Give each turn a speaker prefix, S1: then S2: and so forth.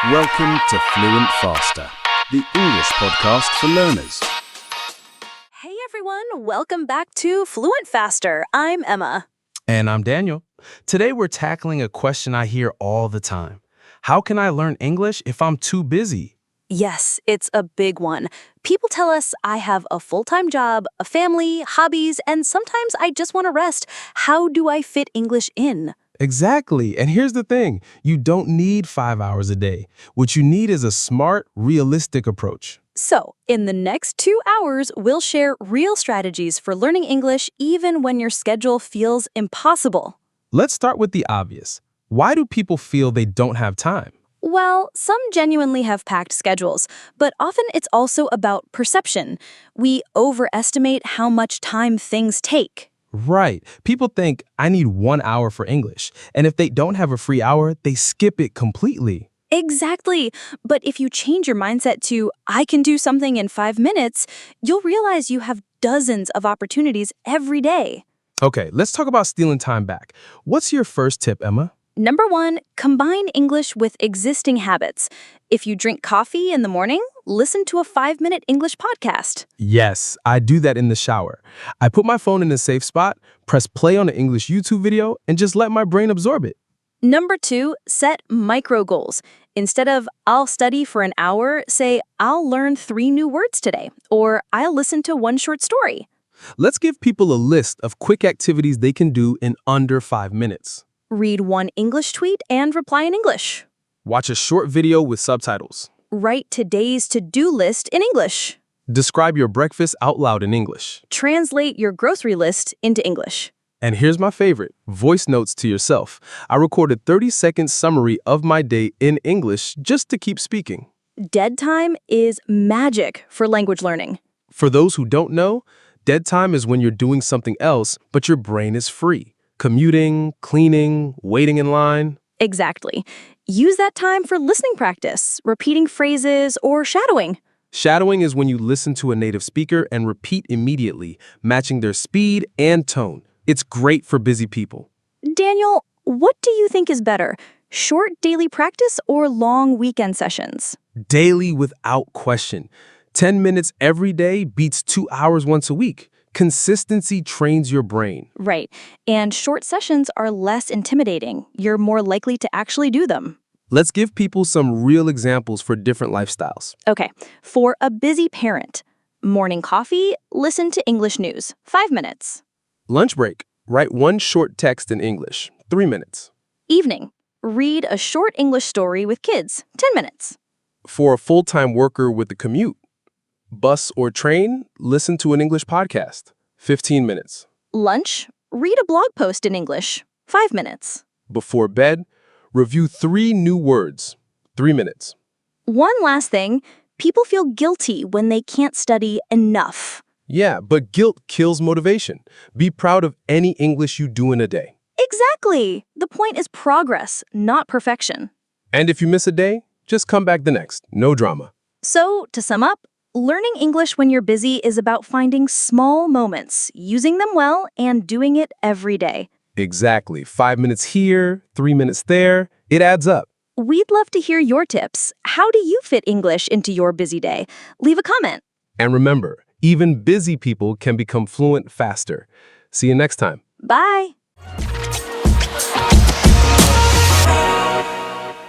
S1: Welcome to FluentFaster, the English podcast for learners.
S2: Hey everyone, welcome back to FluentFaster. I'm Emma.
S3: And I'm Daniel. Today we're tackling a question I hear all the time. How can I learn English if I'm too busy?
S2: Yes, it's a big one. People tell us I have a full-time job, a family, hobbies, and sometimes I just want to rest. How do I fit English in?
S3: Exactly. And here's the thing. You don't need 5 hours a day. What you need is a smart, realistic approach.
S2: So, in the next 2 hours, we'll share real strategies for learning English even when your schedule feels impossible.
S3: Let's start with the obvious. Why do people feel they don't have time?
S2: Well, some genuinely have packed schedules, but often it's also about perception. We overestimate how much time things take.
S3: Right. People think, I need 1 hour for English. And if they don't have a free hour, they skip it completely.
S2: Exactly. But if you change your mindset to, I can do something in 5 minutes, you'll realize you have dozens of opportunities every day.
S3: Okay, let's talk about stealing time back. What's your first tip, Emma?
S2: Number 1, combine English with existing habits. If you drink coffee in the morning, listen to a 5-minute English podcast.
S3: Yes, I do that in the shower. I put my phone in a safe spot, press play on an English YouTube video, and just let my brain absorb it.
S2: Number 2, set micro goals. Instead of, I'll study for an hour, say, I'll learn 3 new words today, or I'll listen to 1 short story.
S3: Let's give people a list of quick activities they can do in under 5 minutes.
S2: Read 1 English tweet and reply in English.
S3: Watch a short video with subtitles.
S2: Write today's to-do list in English.
S3: Describe your breakfast out loud in English.
S2: Translate your grocery list into English.
S3: And here's my favorite, voice notes to yourself. I recorded 30-second summary of my day in English just to keep speaking.
S2: Dead time is magic for language learning.
S3: For those who don't know, dead time is when you're doing something else, but your brain is free. Commuting, cleaning, waiting in line.
S2: Exactly. Use that time for listening practice, repeating phrases, or shadowing.
S3: Shadowing is when you listen to a native speaker and repeat immediately, matching their speed and tone. It's great for busy people.
S2: Daniel, what do you think is better, short daily practice or long weekend sessions?
S3: Daily without question. 10 minutes every day beats 2 hours once a week. Consistency trains your brain.
S2: Right. And short sessions are less intimidating. You're more likely to actually do them.
S3: Let's give people some real examples for different lifestyles.
S2: Okay. For a busy parent, morning coffee, listen to English news, 5 minutes.
S3: Lunch break. Write 1 short text in English, 3 minutes.
S2: Evening, read a short English story with kids, 10 minutes.
S3: For a full-time worker with the commute, bus or train, listen to an English podcast, 15 minutes.
S2: Lunch, read a blog post in English, 5 minutes.
S3: Before bed, review 3 new words, 3 minutes.
S2: One last thing, people feel guilty when they can't study enough.
S3: Yeah, but guilt kills motivation. Be proud of any English you do in a day.
S2: Exactly. The point is progress, not perfection.
S3: And if you miss a day, just come back the next. No drama.
S2: So, to sum up, learning English when you're busy is about finding small moments, using them well, and doing it every day.
S3: Exactly. 5 minutes here, 3 minutes there. It adds up.
S2: We'd love to hear your tips. How do you fit English into your busy day? Leave a comment.
S3: And remember, even busy people can become fluent faster. See you next time.
S2: Bye.